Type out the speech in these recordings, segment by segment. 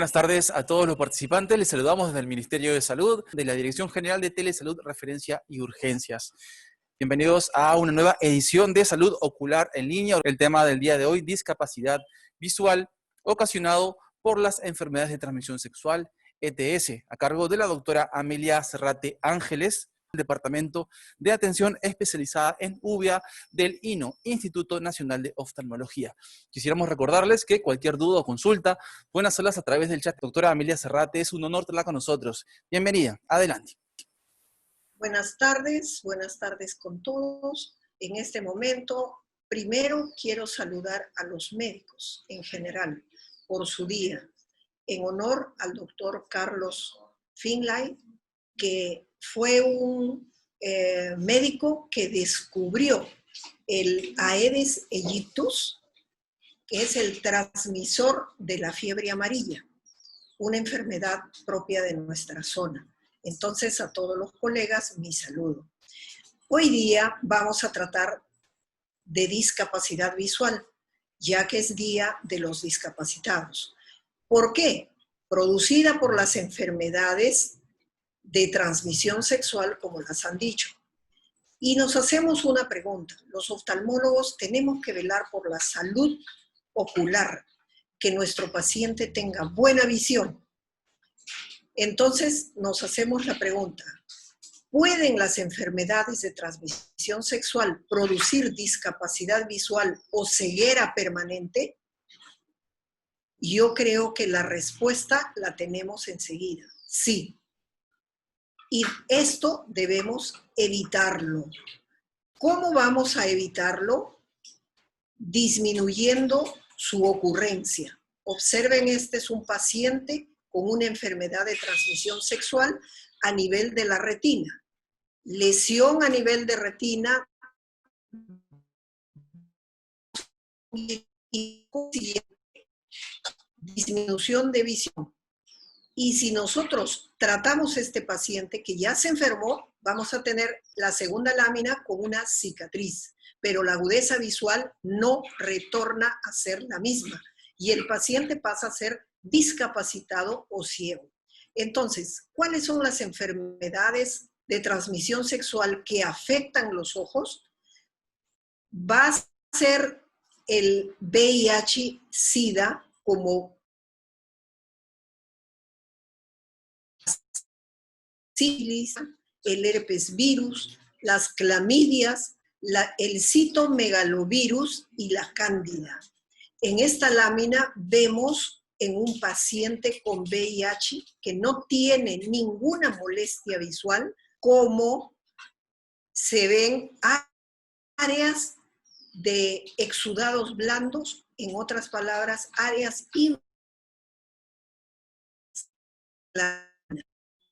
buenas tardes a todos los participantes. Les saludamos desde el Ministerio de Salud, de la Dirección General de Telesalud, Referencia y Urgencias. Bienvenidos a una nueva edición de Salud Ocular en Línea. El tema del día de hoy, discapacidad visual ocasionado por las enfermedades de transmisión sexual, ETS, a cargo de la doctora Amelia Serrate Ángeles, del Departamento de Atención Especializada en UVIA del INO, Instituto Nacional de Oftalmología. Quisiéramos recordarles que cualquier duda o consulta pueden hacerlas a través del chat. Doctora Amelia Serrate, es un honor tenerla con nosotros. Bienvenida, adelante. Buenas tardes con todos. En este momento, primero quiero saludar a los médicos en general por su día, en honor al doctor Carlos Finlay, que fue un médico que descubrió el Aedes aegyptus, que es el transmisor de la fiebre amarilla, una enfermedad propia de nuestra zona. Entonces, a todos los colegas, mi saludo. Hoy día vamos a tratar de discapacidad visual, ya que es Día de los Discapacitados. ¿Por qué? Producida por las enfermedades de transmisión sexual, como las han dicho. Y nos hacemos una pregunta. Los oftalmólogos tenemos que velar por la salud ocular, que nuestro paciente tenga buena visión. Entonces nos hacemos la pregunta, ¿pueden las enfermedades de transmisión sexual producir discapacidad visual o ceguera permanente? Yo creo que la respuesta la tenemos enseguida, sí. Y esto debemos evitarlo. ¿Cómo vamos a evitarlo? Disminuyendo su ocurrencia. Observen, este es un paciente con una enfermedad de transmisión sexual a nivel de la retina. Lesión a nivel de retina y disminución de visión. Y si nosotros tratamos a este paciente que ya se enfermó, vamos a tener la segunda lámina con una cicatriz, pero la agudeza visual no retorna a ser la misma y el paciente pasa a ser discapacitado o ciego. Entonces, ¿cuáles son las enfermedades de transmisión sexual que afectan los ojos? Va a ser el VIH-Sida como sífilis, el herpes virus, las clamidias, el citomegalovirus y la cándida. En esta lámina vemos en un paciente con VIH que no tiene ninguna molestia visual, cómo se ven áreas de exudados blandos, en otras palabras, áreas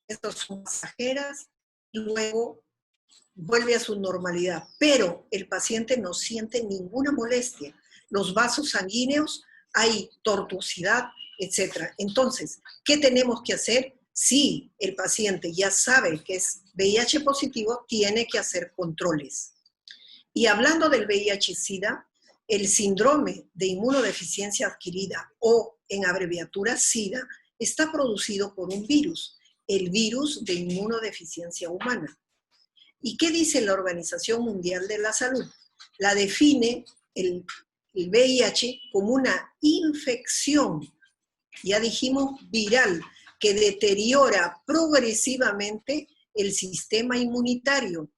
estas son pasajeras y luego vuelve a su normalidad, pero el paciente no siente ninguna molestia. Los vasos sanguíneos, hay tortuosidad, etc. Entonces, ¿qué tenemos que hacer? Si el paciente ya sabe que es VIH positivo, tiene que hacer controles. Y hablando del VIH-Sida, el síndrome de inmunodeficiencia adquirida o en abreviatura SIDA está producido por un virus, el virus de inmunodeficiencia humana. ¿Y qué dice la Organización Mundial de la Salud? La define el VIH como una infección, ya dijimos viral, que deteriora progresivamente el sistema inmunitario,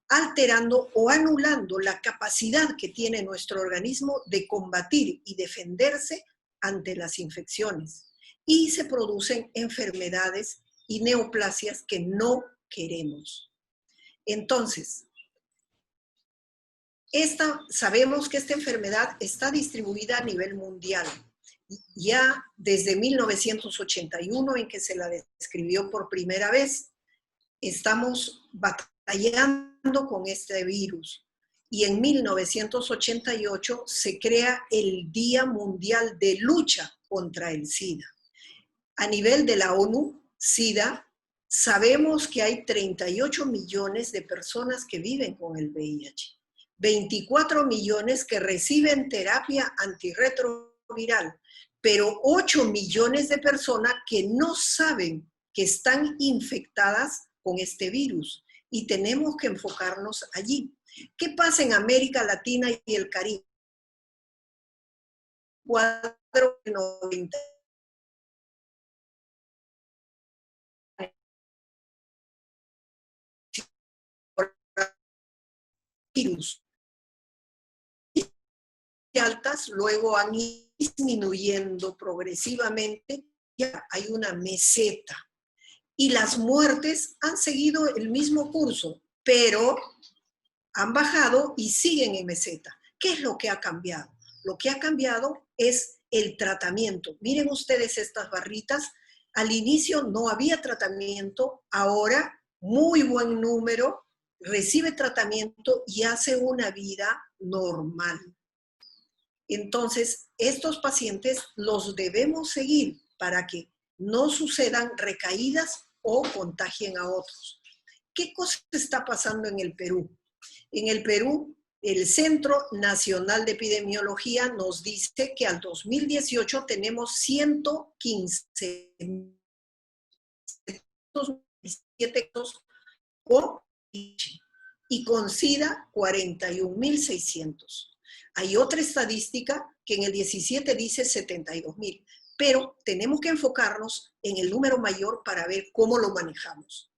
alterando o anulando la capacidad que tiene nuestro organismo de combatir y defenderse ante las infecciones. Y se producen enfermedades y neoplasias que no queremos. Entonces, sabemos que esta enfermedad está distribuida a nivel mundial. Ya desde 1981, en que se la describió por primera vez, estamos batallando con este virus. Y en 1988 se crea el Día Mundial de Lucha contra el SIDA. A nivel de la ONU, SIDA, sabemos que hay 38 millones de personas que viven con el VIH. 24 millones que reciben terapia antirretroviral, pero 8 millones de personas que no saben que están infectadas con este virus y tenemos que enfocarnos allí. ¿Qué pasa en América Latina y el Caribe? 490 virus altas, luego han ido disminuyendo progresivamente, ya hay una meseta. Y las muertes han seguido el mismo curso, pero han bajado y siguen en meseta. ¿Qué es lo que ha cambiado? Lo que ha cambiado es el tratamiento. Miren ustedes estas barritas. Al inicio no había tratamiento, ahora muy buen número recibe tratamiento y hace una vida normal. Entonces, estos pacientes los debemos seguir para que no sucedan recaídas o contagien a otros. ¿Qué cosa está pasando en el Perú? En el Perú, el Centro Nacional de Epidemiología nos dice que al 2018 tenemos 115.707 con y con SIDA 41.600. Hay otra estadística que en el 17 dice 72.000, pero tenemos que enfocarnos en el número mayor para ver cómo lo manejamos.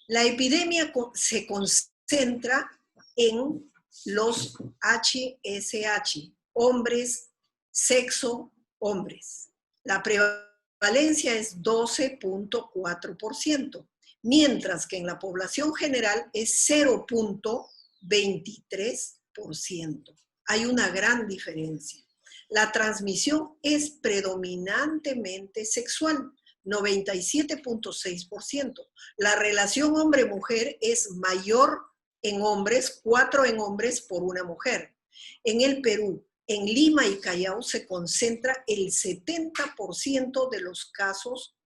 La epidemia se concentra en los HSH, hombres, sexo, hombres. La prevalencia es 12.4%, mientras que en la población general es 0.23%. Hay una gran diferencia. La transmisión es predominantemente sexual, 97.6%. La relación hombre-mujer es mayor en hombres, 4 en hombres por una mujer. En el Perú, en Lima y Callao se concentra el 70% de los casos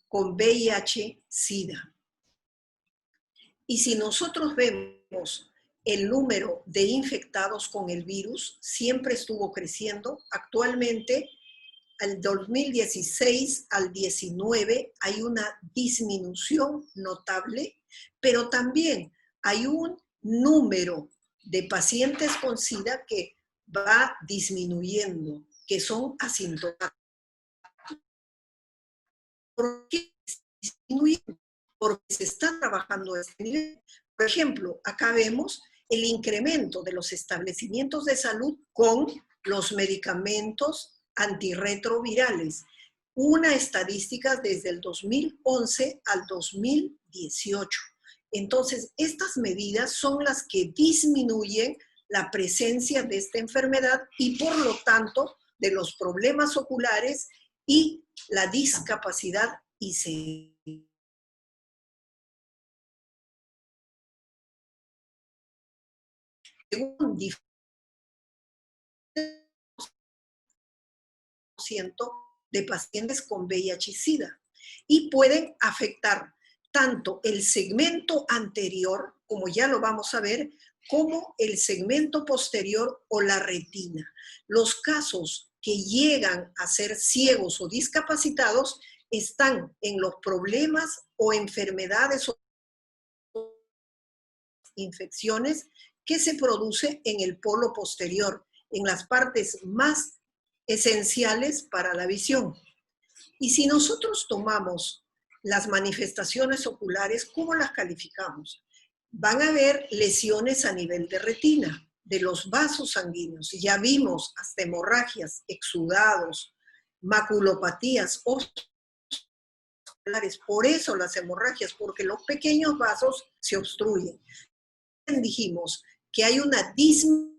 con VIH-Sida. Y si nosotros vemos el número de infectados con el virus, siempre estuvo creciendo. Actualmente, al 2016 al 19 hay una disminución notable, pero también hay un número de pacientes con SIDA que va disminuyendo, que son asintomáticos. ¿Por qué disminuyen? Porque se está trabajando a este nivel. Por ejemplo, acá vemos el incremento de los establecimientos de salud con los medicamentos antirretrovirales. Una estadística desde el 2011 al 2018. Entonces, estas medidas son las que disminuyen la presencia de esta enfermedad y, por lo tanto, de los problemas oculares y la discapacidad y ceguera. Según de pacientes con VIH y SIDA y pueden afectar tanto el segmento anterior, como ya lo vamos a ver, como el segmento posterior o la retina. Los casos que llegan a ser ciegos o discapacitados están en los problemas o enfermedades o infecciones que se producen en el polo posterior, en las partes más esenciales para la visión. Y si nosotros tomamos las manifestaciones oculares, ¿cómo las calificamos? Van a haber lesiones a nivel de retina, de los vasos sanguíneos. Ya vimos hasta hemorragias, exudados, maculopatías oculares. Por eso las hemorragias, porque los pequeños vasos se obstruyen. Dijimos que hay una disminución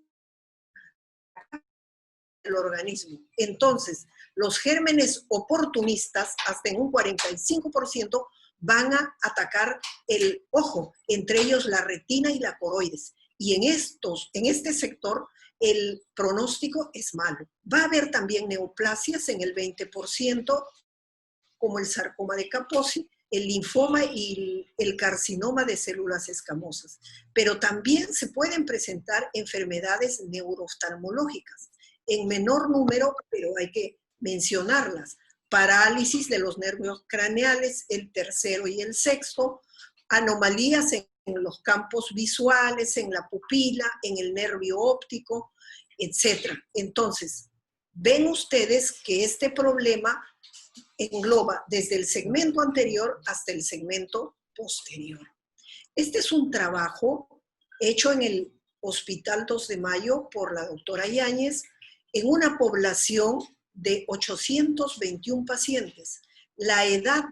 del organismo. Entonces, los gérmenes oportunistas, hasta en un 45%, van a atacar el ojo, entre ellos la retina y la coroides. Y en este sector, el pronóstico es malo. Va a haber también neoplasias en el 20%, como el sarcoma de Kaposi, el linfoma y el carcinoma de células escamosas. Pero también se pueden presentar enfermedades neurooftalmológicas, en menor número, pero hay que mencionarlas. Parálisis de los nervios craneales, el tercero y el sexto, anomalías en los campos visuales, en la pupila, en el nervio óptico, etc. Entonces, ven ustedes que este problema engloba desde el segmento anterior hasta el segmento posterior. Este es un trabajo hecho en el Hospital 2 de Mayo por la doctora Yáñez en una población de 821 pacientes. La edad,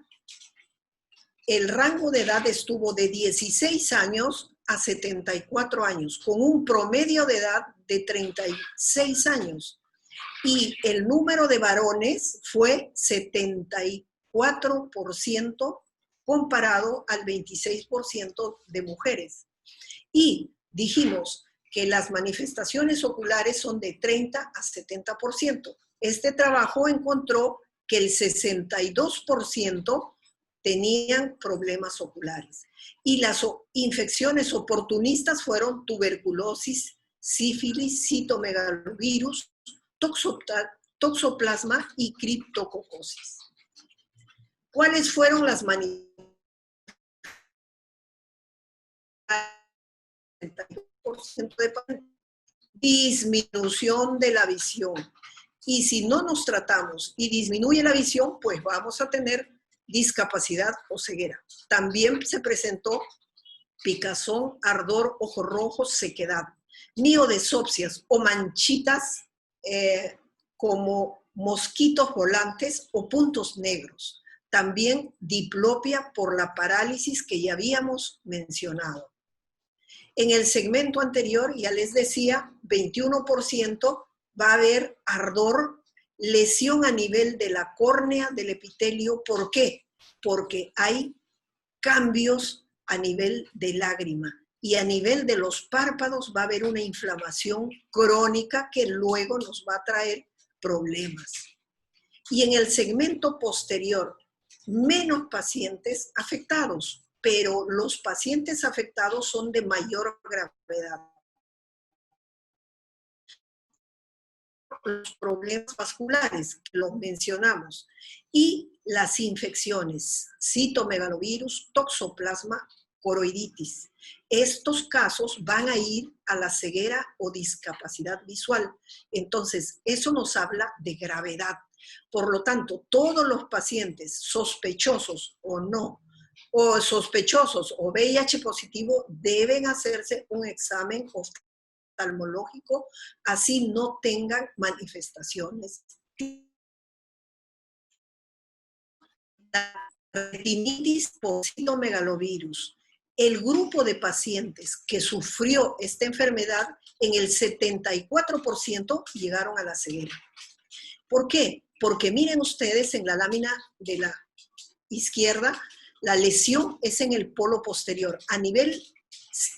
el rango de edad estuvo de 16 años a 74 años, con un promedio de edad de 36 años. Y el número de varones fue 74% comparado al 26% de mujeres. Y dijimos que las manifestaciones oculares son de 30 a 70%. Este trabajo encontró que el 62% tenían problemas oculares. Y las infecciones oportunistas fueron tuberculosis, sífilis, citomegalovirus, toxoplasma y criptococosis. ¿Cuáles fueron las manifestaciones? De disminución de la visión. Y si no nos tratamos y disminuye la visión, pues vamos a tener discapacidad o ceguera. También se presentó picazón, ardor, ojo rojo, sequedad, miodesopsias o manchitas como mosquitos volantes o puntos negros. También diplopia por la parálisis que ya habíamos mencionado. En el segmento anterior, ya les decía, 21% va a haber ardor, lesión a nivel de la córnea, del epitelio. ¿Por qué? Porque hay cambios a nivel de lágrima y a nivel de los párpados va a haber una inflamación crónica que luego nos va a traer problemas. Y en el segmento posterior, menos pacientes afectados, pero los pacientes afectados son de mayor gravedad. Los problemas vasculares, que los mencionamos, y las infecciones, citomegalovirus, toxoplasma, coroiditis. Estos casos van a ir a la ceguera o discapacidad visual. Entonces, eso nos habla de gravedad. Por lo tanto, todos los pacientes sospechosos o no, o sospechosos o VIH positivo, deben hacerse un examen oftalmológico, así no tengan manifestaciones. La retinitis por citomegalovirus. El grupo de pacientes que sufrió esta enfermedad, en el 74% llegaron a la ceguera. ¿Por qué? Porque miren ustedes en la lámina de la izquierda, la lesión es en el polo posterior, a nivel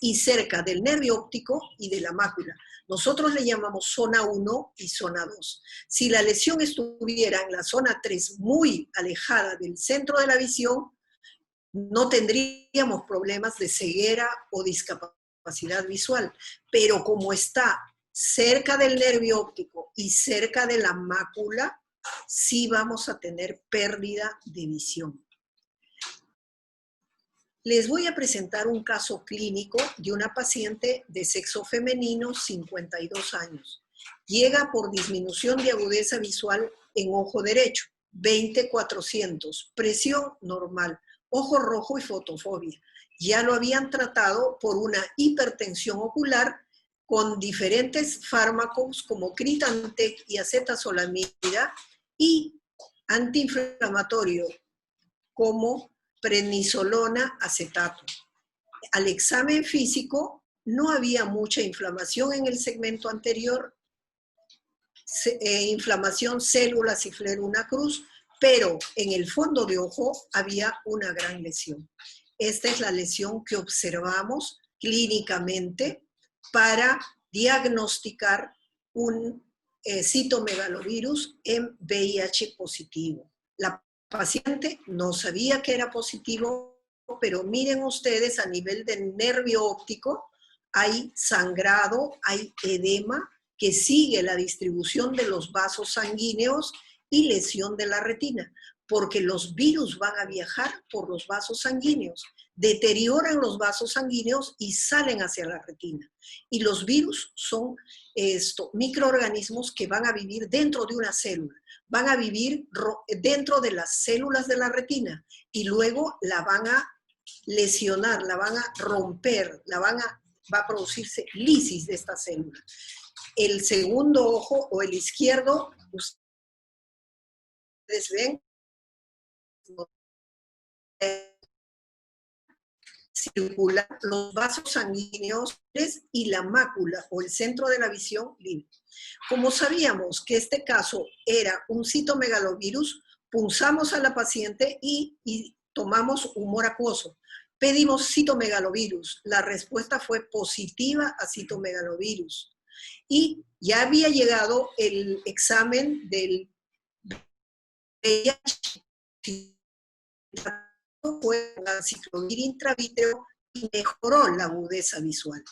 y cerca del nervio óptico y de la mácula. Nosotros le llamamos zona 1 y zona 2. Si la lesión estuviera en la zona 3, muy alejada del centro de la visión, no tendríamos problemas de ceguera o discapacidad visual. Pero como está cerca del nervio óptico y cerca de la mácula, sí vamos a tener pérdida de visión. Les voy a presentar un caso clínico de una paciente de sexo femenino, 52 años. Llega por disminución de agudeza visual en ojo derecho, 20/400, presión normal, ojo rojo y fotofobia. Ya lo habían tratado por una hipertensión ocular con diferentes fármacos como Critantec y acetazolamida y antiinflamatorio como prednisolona acetato. Al examen físico no había mucha inflamación en el segmento anterior, inflamación, células y fleruna cruz, pero en el fondo de ojo había una gran lesión. Esta es la lesión que observamos clínicamente para diagnosticar un citomegalovirus en VIH positivo. La paciente no sabía que era positivo, pero miren ustedes, a nivel del nervio óptico hay sangrado, hay edema que sigue la distribución de los vasos sanguíneos y lesión de la retina, porque los virus van a viajar por los vasos sanguíneos, deterioran los vasos sanguíneos y salen hacia la retina. Y los virus son microorganismos que van a vivir dentro de una célula, van a vivir dentro de las células de la retina y luego la van a lesionar, la van a romper, va a producirse lisis de esta célula. El segundo ojo o el izquierdo, ustedes ven, circular los vasos sanguíneos y la mácula o el centro de la visión libre. Como sabíamos que este caso era un citomegalovirus, punzamos a la paciente y tomamos humor acuoso. Pedimos citomegalovirus. La respuesta fue positiva a citomegalovirus. Y ya había llegado el examen del VIH, fue la ciclovir intravítero y mejoró la agudeza visual.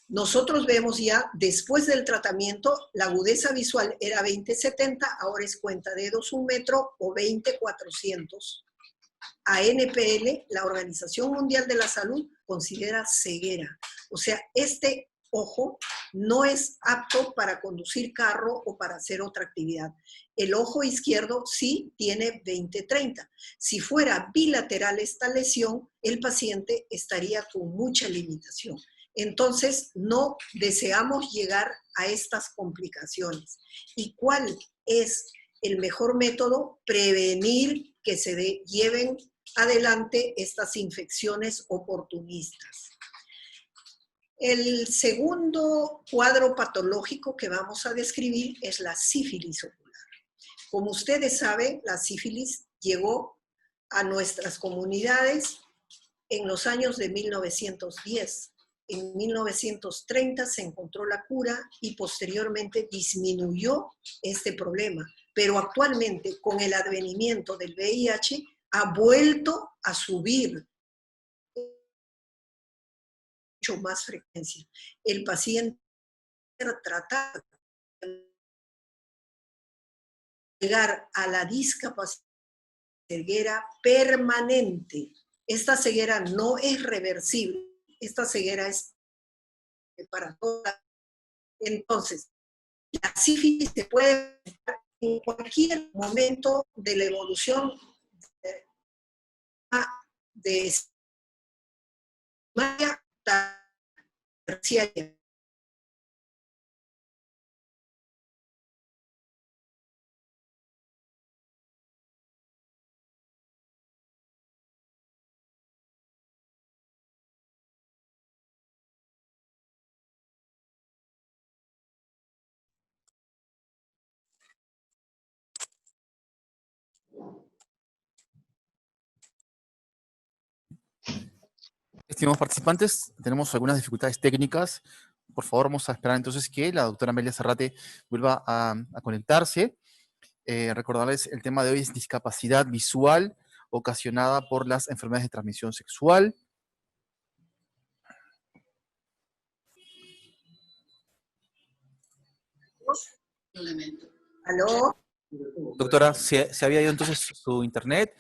Nosotros vemos ya, después del tratamiento, la agudeza visual era 20/70, ahora es cuenta dedos 1 metro o 20/400. A NPL, la Organización Mundial de la Salud, considera ceguera. O sea, este ojo no es apto para conducir carro o para hacer otra actividad. El ojo izquierdo sí tiene 20/30. Si fuera bilateral esta lesión, el paciente estaría con mucha limitación. Entonces, no deseamos llegar a estas complicaciones. ¿Y cuál es el mejor método? Prevenir que se lleven adelante estas infecciones oportunistas. El segundo cuadro patológico que vamos a describir es la sífilis ocular. Como ustedes saben, la sífilis llegó a nuestras comunidades en los años de 1910. En 1930 se encontró la cura y posteriormente disminuyó este problema. Pero actualmente, con el advenimiento del VIH, ha vuelto a subir mucho más frecuencia. El paciente trata de llegar a la discapacidad ceguera permanente. Esta ceguera no es reversible. Esta ceguera es para toda. Entonces, la sífilis se puede presentar en cualquier momento de la evolución de primaria a terciaria. Estimados participantes, tenemos algunas dificultades técnicas. Por favor, vamos a esperar entonces que la doctora Amelia Zarrate vuelva a conectarse. Recordarles, el tema de hoy es discapacidad visual ocasionada por las enfermedades de transmisión sexual. ¿Aló? Doctora, se había ido entonces su internet.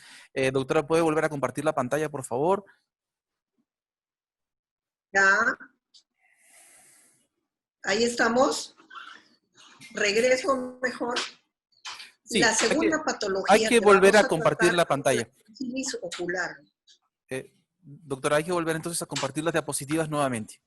Doctora, ¿puede volver a compartir la pantalla, por favor? Ya. Ahí estamos. Regreso mejor. Sí, La segunda patología hay que volver vamos a compartir la pantalla. Es la sífilis ocular. Doctora, hay que volver entonces a compartir las diapositivas nuevamente.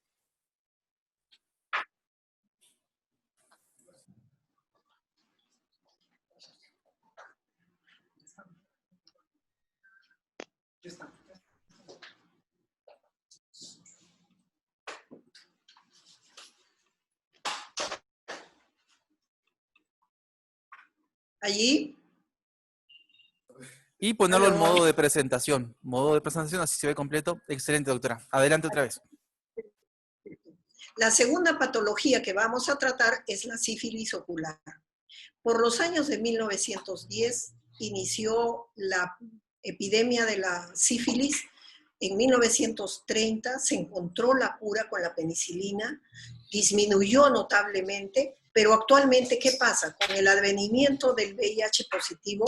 Allí. Y ponerlo en modo de presentación. Modo de presentación, así se ve completo. Excelente, doctora. Adelante otra vez. La segunda patología que vamos a tratar es la sífilis ocular. Por los años de 1910 inició la epidemia de la sífilis. En 1930 se encontró la cura con la penicilina, disminuyó notablemente, Pero actualmente, ¿qué pasa? Con el advenimiento del VIH positivo,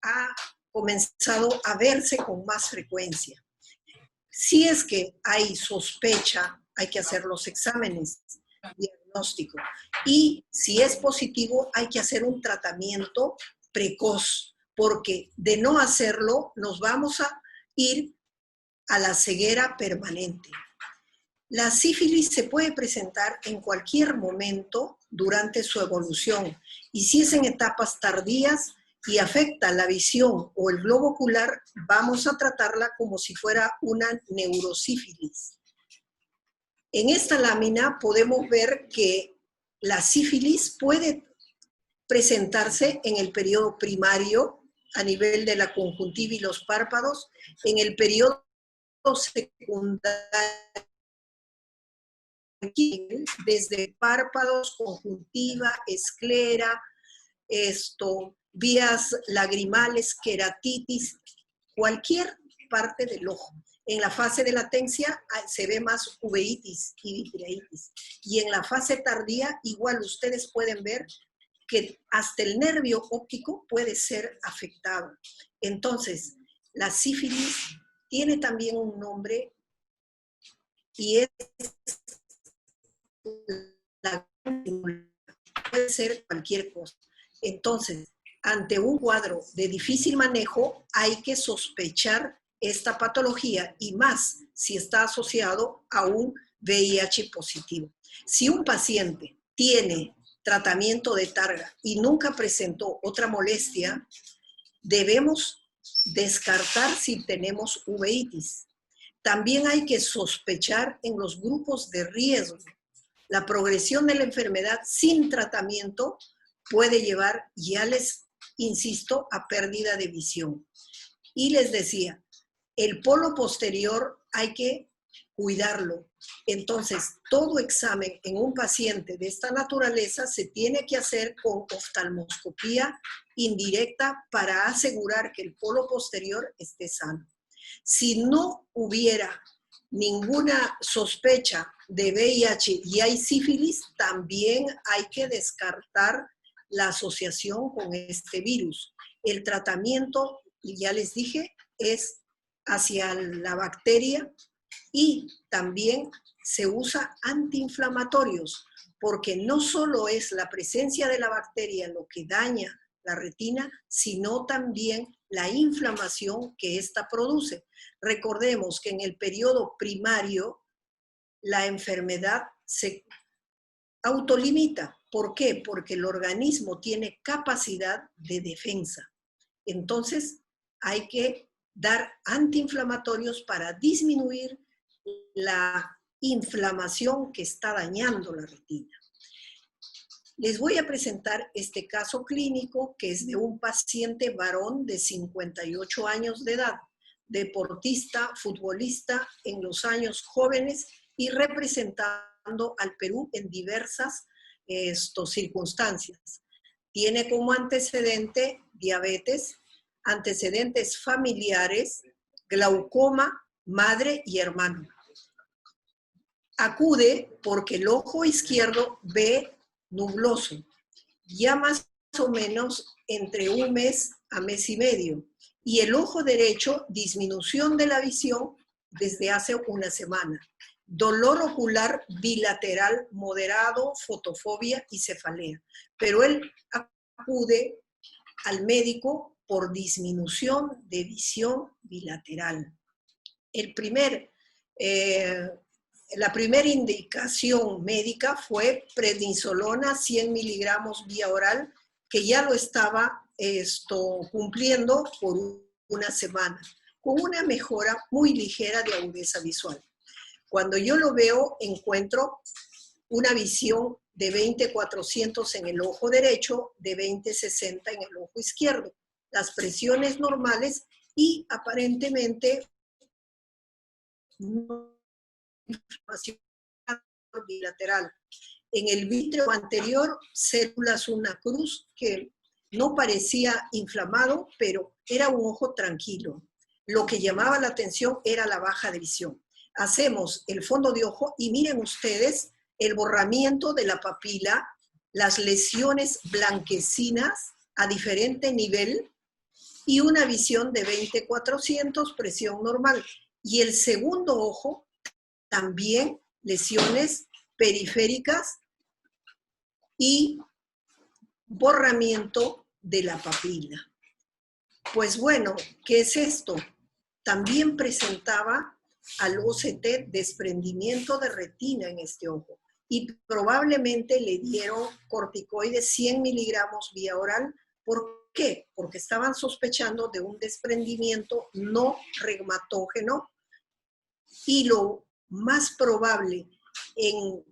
ha comenzado a verse con más frecuencia. Si es que hay sospecha, hay que hacer los exámenes diagnósticos. Y si es positivo, hay que hacer un tratamiento precoz, porque de no hacerlo, nos vamos a ir a la ceguera permanente. La sífilis se puede presentar en cualquier momento durante su evolución, y si es en etapas tardías y afecta la visión o el globo ocular, vamos a tratarla como si fuera una neurosífilis. En esta lámina podemos ver que la sífilis puede presentarse en el periodo primario a nivel de la conjuntiva y los párpados, en el periodo secundario, desde párpados, conjuntiva, esclera, vías lagrimales, queratitis, cualquier parte del ojo. En la fase de latencia se ve más uveitis y vitreitis. Y en la fase tardía, igual ustedes pueden ver que hasta el nervio óptico puede ser afectado. Entonces, la sífilis tiene también un nombre y es puede ser cualquier cosa. Entonces, ante un cuadro de difícil manejo, hay que sospechar esta patología y más si está asociado a un VIH positivo. Si un paciente tiene tratamiento de targa y nunca presentó otra molestia, debemos descartar si tenemos uveitis. También hay que sospechar en los grupos de riesgo. La progresión de la enfermedad sin tratamiento puede llevar, ya les insisto, a pérdida de visión. Y les decía, el polo posterior hay que cuidarlo. Entonces, todo examen en un paciente de esta naturaleza se tiene que hacer con oftalmoscopía indirecta para asegurar que el polo posterior esté sano. Si no hubiera ninguna sospecha de VIH y hay sífilis, también hay que descartar la asociación con este virus. El tratamiento, ya les dije, es hacia la bacteria y también se usa antiinflamatorios, porque no solo es la presencia de la bacteria lo que daña la retina, sino también la inflamación que ésta produce. Recordemos que en el periodo primario la enfermedad se autolimita. ¿Por qué? Porque el organismo tiene capacidad de defensa. Entonces hay que dar antiinflamatorios para disminuir la inflamación que está dañando la retina. Les voy a presentar este caso clínico que es de un paciente varón de 58 años de edad, deportista, futbolista en los años jóvenes y representando al Perú en diversas circunstancias. Tiene como antecedente diabetes, antecedentes familiares, glaucoma, madre y hermano. Acude porque el ojo izquierdo ve nubloso, ya más o menos entre un mes a mes y medio, y el ojo derecho, disminución de la visión desde hace una semana, dolor ocular bilateral moderado, fotofobia y cefalea, pero él acude al médico por disminución de visión bilateral. La primera indicación médica fue prednisolona 100 miligramos vía oral, que ya lo estaba cumpliendo por una semana, con una mejora muy ligera de agudeza visual. Cuando yo lo veo, encuentro una visión de 20/400 en el ojo derecho, de 20/60 en el ojo izquierdo, las presiones normales y aparentemente no inflamación bilateral. En el vítreo anterior, células una cruz que no parecía inflamado, pero era un ojo tranquilo. Lo que llamaba la atención era la baja de visión. Hacemos el fondo de ojo y miren ustedes el borramiento de la papila las lesiones blanquecinas a diferente nivel y una visión de 20/400, presión normal. Y el segundo ojo, también lesiones periféricas y borramiento de la papila. Pues bueno, ¿qué es esto? También presentaba al OCT desprendimiento de retina en este ojo y probablemente le dieron corticoides 100 miligramos vía oral. ¿Por qué? Porque estaban sospechando de un desprendimiento no reumatógeno y lo más probable en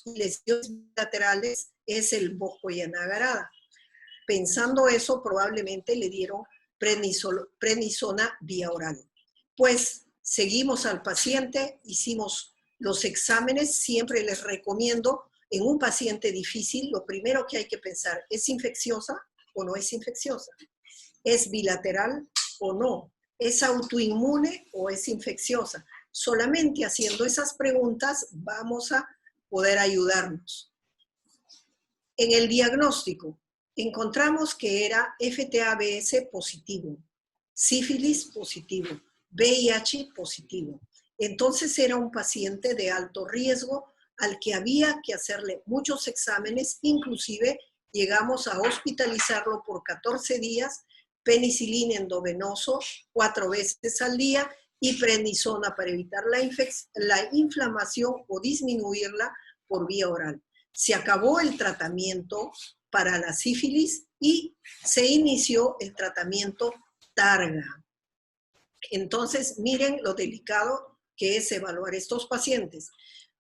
lesiones laterales es el Bosco y Anagarada. Pensando eso, probablemente le dieron prednisona vía oral. Pues seguimos al paciente, hicimos los exámenes, siempre les recomiendo, en un paciente difícil, lo primero que hay que pensar, ¿es infecciosa o no es infecciosa? ¿Es bilateral o no? ¿Es autoinmune o es infecciosa? Solamente haciendo esas preguntas vamos a poder ayudarnos. En el diagnóstico, encontramos que era FTABS positivo, sífilis positivo, VIH positivo. Entonces era un paciente de alto riesgo al que había que hacerle muchos exámenes, inclusive llegamos a hospitalizarlo por 14 días, penicilina endovenoso 4 veces al día y prednisona para evitar la inflamación o disminuirla por vía oral. Se acabó el tratamiento para la sífilis y se inició el tratamiento Targa. Entonces, miren lo delicado que es evaluar estos pacientes.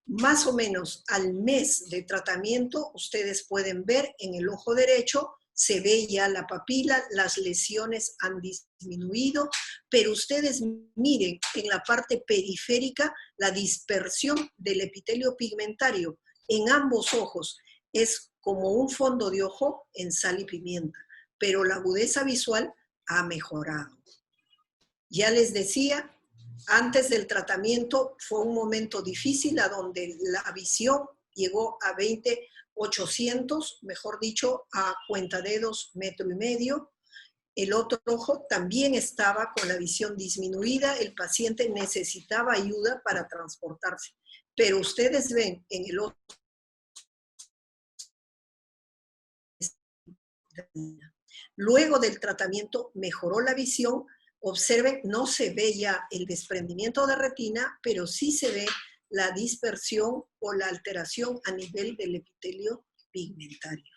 Más o menos al mes de tratamiento, ustedes pueden ver en el ojo derecho, se ve ya la papila, las lesiones han disminuido, pero ustedes miren en la parte periférica la dispersión del epitelio pigmentario en ambos ojos. Es como un fondo de ojo en sal y pimienta, pero la agudeza visual ha mejorado. Ya les decía, antes del tratamiento fue un momento difícil a donde la visión llegó a 20/800, mejor dicho, a cuentadedos 1,5 metros. El otro ojo también estaba con la visión disminuida, el paciente necesitaba ayuda para transportarse. Pero ustedes ven en el otro. Luego del tratamiento mejoró la visión. Observen, no se ve ya el desprendimiento de retina, pero sí se ve la dispersión o la alteración a nivel del epitelio pigmentario.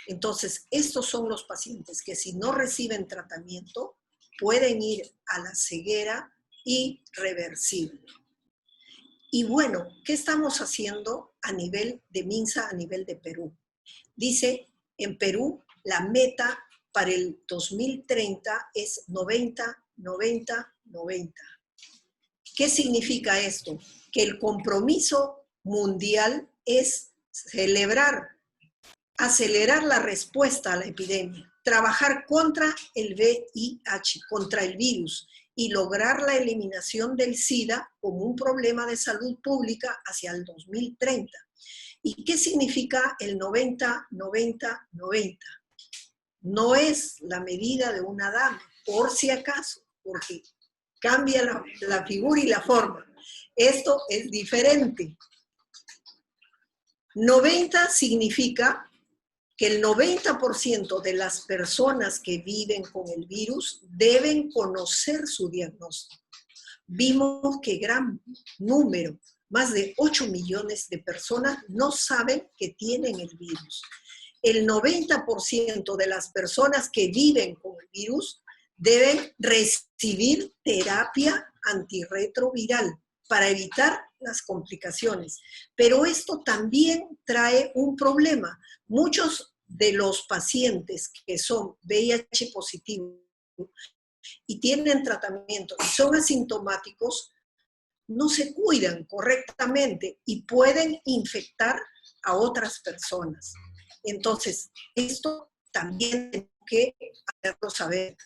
Entonces, estos son los pacientes que si no reciben tratamiento pueden ir a la ceguera irreversible. Y bueno, ¿qué estamos haciendo a nivel de MINSA, a nivel de Perú? Dice, en Perú, la meta para el 2030 es 90, 90, 90. ¿Qué significa esto? Que el compromiso mundial es acelerar la respuesta a la epidemia, trabajar contra el VIH, contra el virus, y lograr la eliminación del SIDA como un problema de salud pública hacia el 2030. ¿Y qué significa el 90, 90, 90? No es la medida de una dama, por si acaso, porque cambia la figura y la forma. Esto es diferente. 90 significa que el 90% de las personas que viven con el virus deben conocer su diagnóstico. Vimos que gran número, más de 8 millones de personas, no saben que tienen el virus. El 90% de las personas que viven con el virus deben recibir terapia antirretroviral para evitar las complicaciones. Pero esto también trae un problema. Muchos de los pacientes que son VIH positivos y tienen tratamiento y son asintomáticos, no se cuidan correctamente y pueden infectar a otras personas. Entonces, esto también tenemos que hacerlo saber.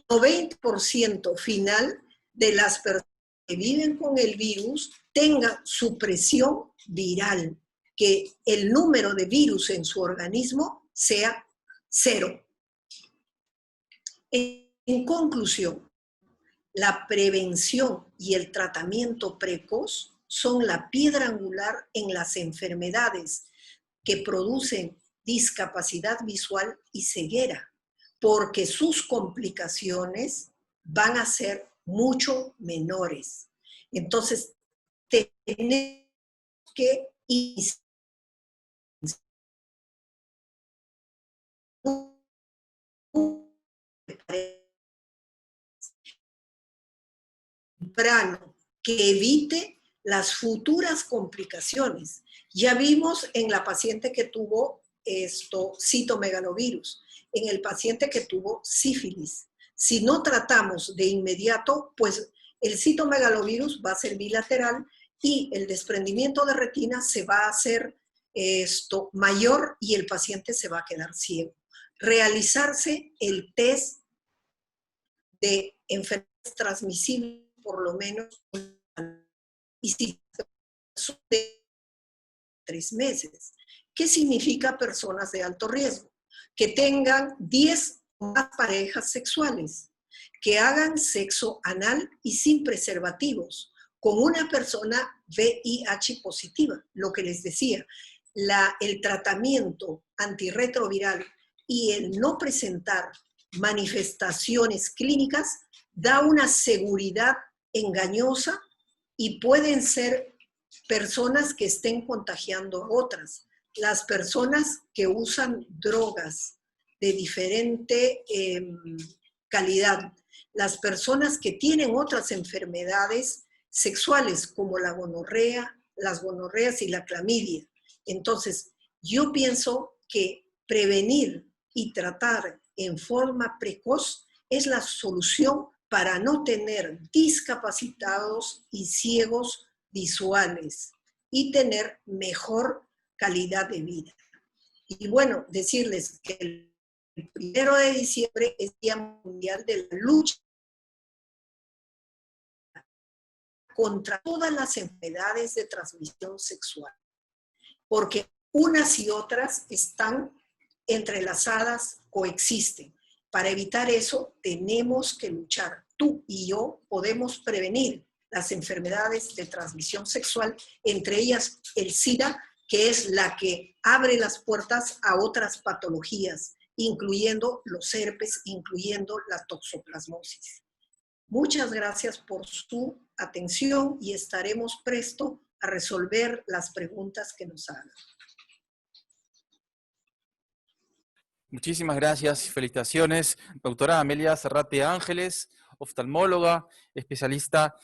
90% final de las personas que viven con el virus tengan supresión viral, que el número de virus en su organismo sea 0. En conclusión, la prevención y el tratamiento precoz son la piedra angular en las enfermedades que producen discapacidad visual y ceguera, porque sus complicaciones van a ser mucho menores. Entonces, tenemos que iniciar temprano que evite las futuras complicaciones. Ya vimos en la paciente que tuvo citomegalovirus, en el paciente que tuvo sífilis. Si no tratamos de inmediato, pues el citomegalovirus va a ser bilateral y el desprendimiento de retina se va a hacer mayor y el paciente se va a quedar ciego. Realizarse el test de enfermedades transmisibles por lo menos, y si son de 3 meses. ¿Qué significa personas de alto riesgo? Que tengan 10 o más parejas sexuales, que hagan sexo anal y sin preservativos, con una persona VIH positiva, lo que les decía, el tratamiento antirretroviral y el no presentar manifestaciones clínicas da una seguridad engañosa y pueden ser personas que estén contagiando a otras. Las personas que usan drogas de diferente calidad, las personas que tienen otras enfermedades sexuales como la gonorrea, las gonorreas y la clamidia. Entonces, yo pienso que prevenir y tratar en forma precoz es la solución para no tener discapacitados y ciegos visuales y tener mejor calidad de vida. Y bueno, decirles que el 1 de diciembre es Día Mundial de la Lucha contra todas las enfermedades de transmisión sexual, porque unas y otras están entrelazadas, coexisten. Para evitar eso, tenemos que luchar. Tú y yo podemos prevenir las enfermedades de transmisión sexual, entre ellas el SIDA, que es la que abre las puertas a otras patologías, incluyendo los herpes, incluyendo la toxoplasmosis. Muchas gracias por su atención y estaremos presto a resolver las preguntas que nos hagan. Muchísimas gracias y felicitaciones, doctora Amelia Zarrate Ángeles, oftalmóloga, especialista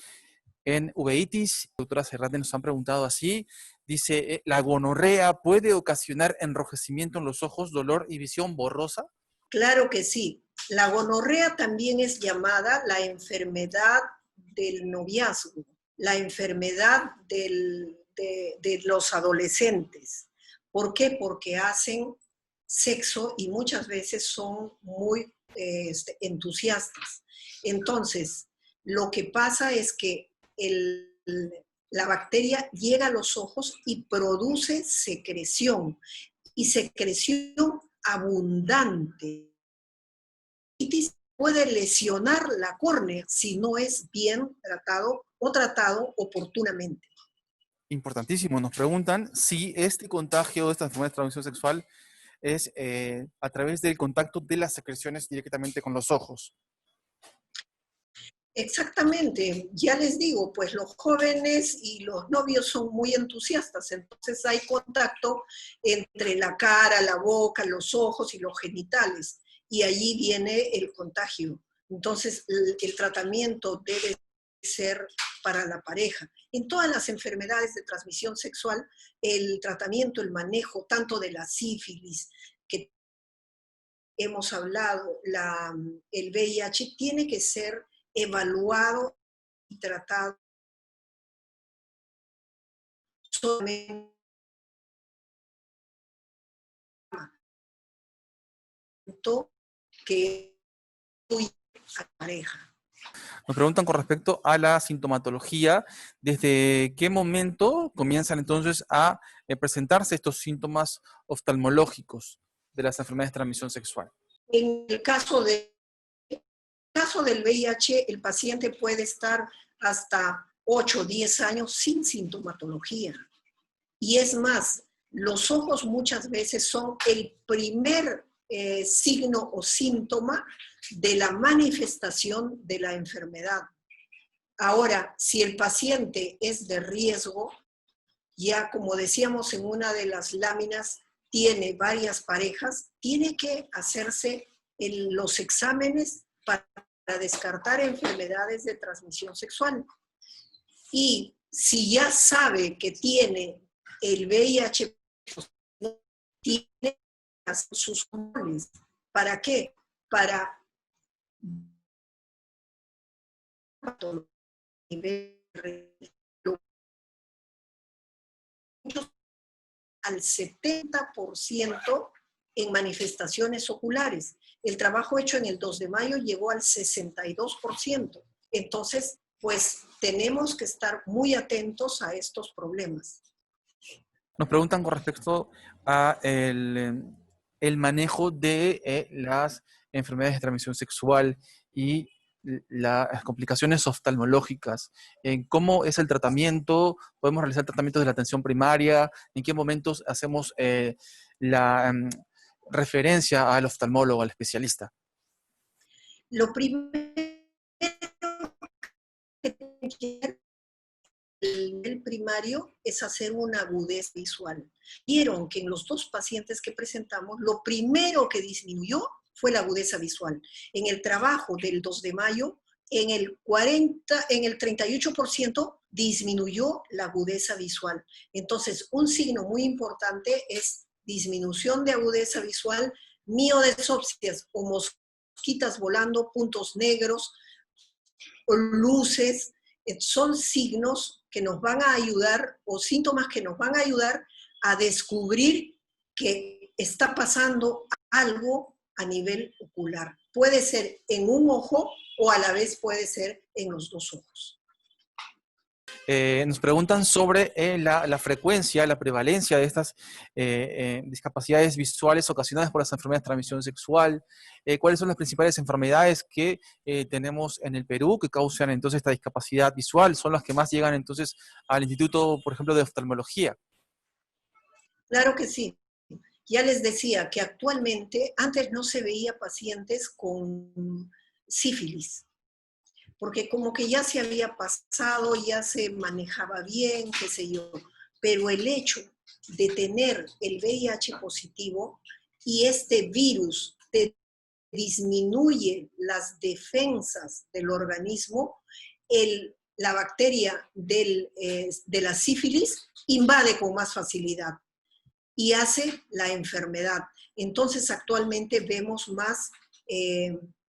en uveitis. Doctora Zarrate, nos han preguntado así, dice, ¿la gonorrea puede ocasionar enrojecimiento en los ojos, dolor y visión borrosa? Claro que sí. La gonorrea también es llamada la enfermedad del noviazgo, la enfermedad de los adolescentes. ¿Por qué? Porque hacen sexo y muchas veces son muy entusiastas. Entonces, lo que pasa es que la bacteria llega a los ojos y produce secreción, y secreción abundante. Puede lesionar la córnea si no es bien tratado o tratado oportunamente. Importantísimo, nos preguntan si este contagio de esta enfermedad de transmisión sexual es a través del contacto de las secreciones directamente con los ojos. Exactamente, ya les digo, pues los jóvenes y los novios son muy entusiastas, entonces hay contacto entre la cara, la boca, los ojos y los genitales, y allí viene el contagio. Entonces el tratamiento debe ser para la pareja. En todas las enfermedades de transmisión sexual, el tratamiento, el manejo, tanto de la sífilis, que hemos hablado, el VIH, tiene que ser evaluado y tratado solamente que incluye a la pareja. Nos preguntan con respecto a la sintomatología, ¿desde qué momento comienzan entonces a presentarse estos síntomas oftalmológicos de las enfermedades de transmisión sexual? En el caso del VIH, el paciente puede estar hasta 8 o 10 años sin sintomatología. Y es más, los ojos muchas veces son el primer signo o síntoma de la manifestación de la enfermedad. Ahora, si el paciente es de riesgo, ya como decíamos en una de las láminas, tiene varias parejas, tiene que hacerse los exámenes para descartar enfermedades de transmisión sexual. Y si ya sabe que tiene el VIH, tiene sus controles. ¿Para qué? Para al 70% en manifestaciones oculares. El trabajo hecho en el 2 de mayo llegó al 62%. Entonces, pues tenemos que estar muy atentos a estos problemas. Nos preguntan con respecto a el manejo de las enfermedades de transmisión sexual y las complicaciones oftalmológicas. ¿Cómo es el tratamiento? ¿Podemos realizar tratamientos de la atención primaria? ¿En qué momentos hacemos la referencia al oftalmólogo, al especialista? Lo primero que tiene que hacer el nivel primario es hacer una agudez visual. Vieron que en los dos pacientes que presentamos, lo primero que disminuyó fue la agudeza visual. En el trabajo del 2 de mayo, en el 38% disminuyó la agudeza visual. Entonces, un signo muy importante es disminución de agudeza visual, miodesopsias o mosquitas volando, puntos negros o luces, son signos que nos van a ayudar o síntomas que nos van a ayudar a descubrir que está pasando algo a nivel ocular. Puede ser en un ojo o a la vez puede ser en los dos ojos. Nos preguntan sobre la frecuencia, la prevalencia de estas discapacidades visuales ocasionadas por las enfermedades de transmisión sexual. ¿Cuáles son las principales enfermedades que tenemos en el Perú que causan entonces esta discapacidad visual? Son las que más llegan entonces al Instituto, por ejemplo, de Oftalmología. Claro que sí. Ya les decía que actualmente, antes no se veía pacientes con sífilis, porque como que ya se había pasado, ya se manejaba bien, qué sé yo, pero el hecho de tener el VIH positivo y este virus te disminuye las defensas del organismo, la bacteria de la sífilis invade con más facilidad y hace la enfermedad. Entonces actualmente vemos más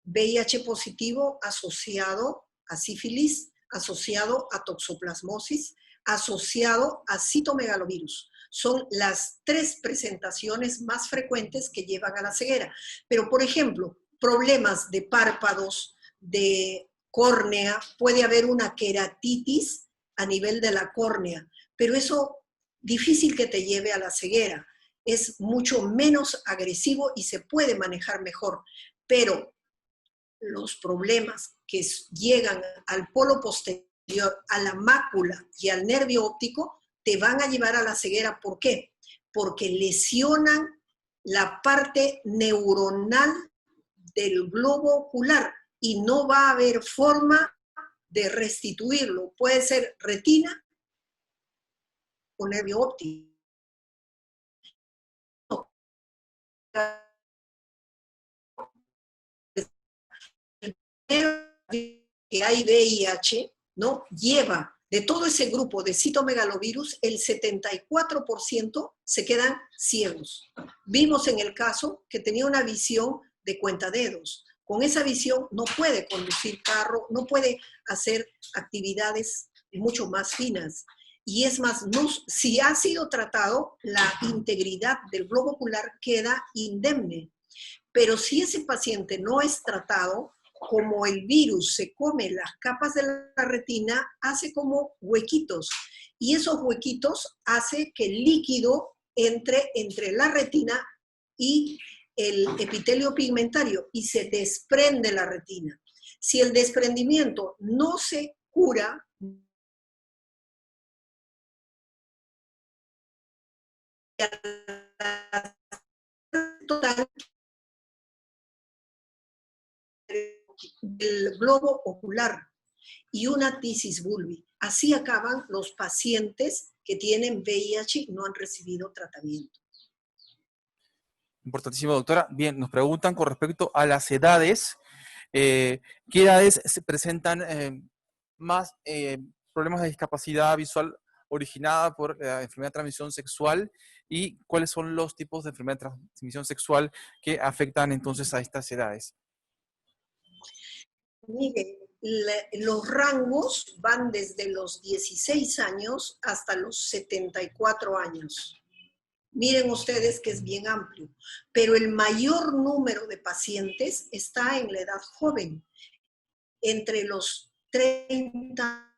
VIH positivo asociado a sífilis, asociado a toxoplasmosis, asociado a citomegalovirus. Son las 3 presentaciones más frecuentes que llevan a la ceguera. Pero, por ejemplo, problemas de párpados, de córnea, puede haber una queratitis a nivel de la córnea, pero eso difícil que te lleve a la ceguera. Es mucho menos agresivo y se puede manejar mejor, pero los problemas que llegan al polo posterior, a la mácula y al nervio óptico, te van a llevar a la ceguera. ¿Por qué? Porque lesionan la parte neuronal del globo ocular y no va a haber forma de restituirlo. Puede ser retina o nervio óptico. Que hay VIH, ¿no? Lleva de todo ese grupo de citomegalovirus, el 74% se quedan ciegos. Vimos en el caso que tenía una visión de cuentadedos. Con esa visión no puede conducir carro, no puede hacer actividades mucho más finas. Y es más, no, si ha sido tratado, la integridad del globo ocular queda indemne. Pero si ese paciente no es tratado, como el virus se come las capas de la retina, hace como huequitos. Y esos huequitos hace que el líquido entre la retina y el epitelio pigmentario y se desprende la retina. Si el desprendimiento no se cura, total del globo ocular y una tisis bulbi. Así acaban los pacientes que tienen VIH y no han recibido tratamiento. Importantísimo, doctora. Bien, nos preguntan con respecto a las edades. ¿Qué edades se presentan más problemas de discapacidad visual originada por la enfermedad de transmisión sexual y cuáles son los tipos de enfermedad de transmisión sexual que afectan entonces a estas edades? Mire, los rangos van desde los 16 años hasta los 74 años. Miren ustedes que es bien amplio, pero el mayor número de pacientes está en la edad joven, entre los 30.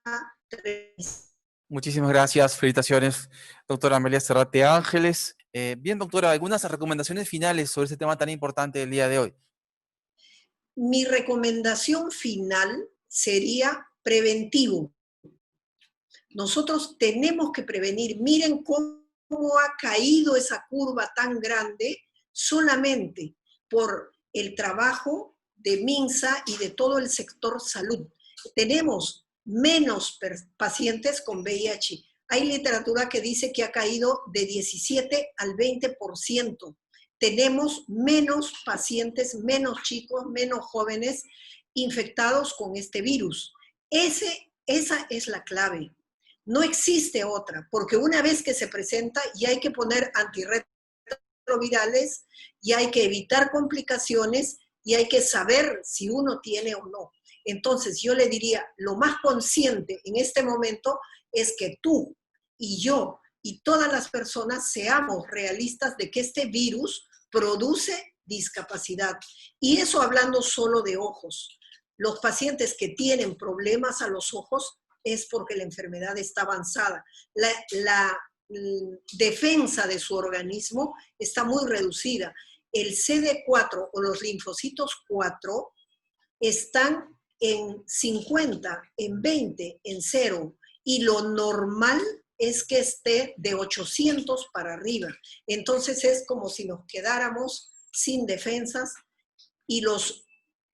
Muchísimas gracias, felicitaciones, doctora Amelia Zárate Ángeles. Bien, doctora, algunas recomendaciones finales sobre este tema tan importante del día de hoy. Mi recomendación final sería preventivo. Nosotros tenemos que prevenir. Miren cómo ha caído esa curva tan grande solamente por el trabajo de MINSA y de todo el sector salud. Tenemos menos pacientes con VIH. Hay literatura que dice que ha caído de 17 al 20%. Tenemos menos pacientes, menos chicos, menos jóvenes infectados con este virus. Esa es la clave. No existe otra, porque una vez que se presenta ya hay que poner antirretrovirales, ya hay que evitar complicaciones y hay que saber si uno tiene o no. Entonces yo le diría, lo más consciente en este momento es que tú y yo y todas las personas seamos realistas de que este virus produce discapacidad. Y eso hablando solo de ojos. Los pacientes que tienen problemas a los ojos es porque la enfermedad está avanzada. La defensa de su organismo está muy reducida. El CD4 o los linfocitos 4 están en 50, en 20, en 0, y lo normal es que esté de 800 para arriba. Entonces es como si nos quedáramos sin defensas y los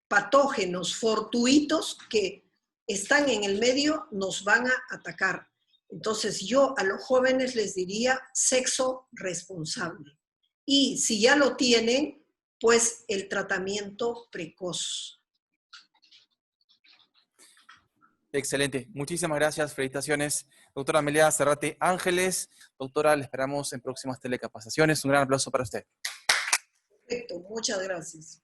patógenos fortuitos que están en el medio nos van a atacar. Entonces yo a los jóvenes les diría sexo responsable. Y si ya lo tienen, pues el tratamiento precoz. Excelente. Muchísimas gracias. Felicitaciones, doctora Amelia Zárate Ángeles. Doctora, le esperamos en próximas telecapacitaciones. Un gran aplauso para usted. Perfecto. Muchas gracias.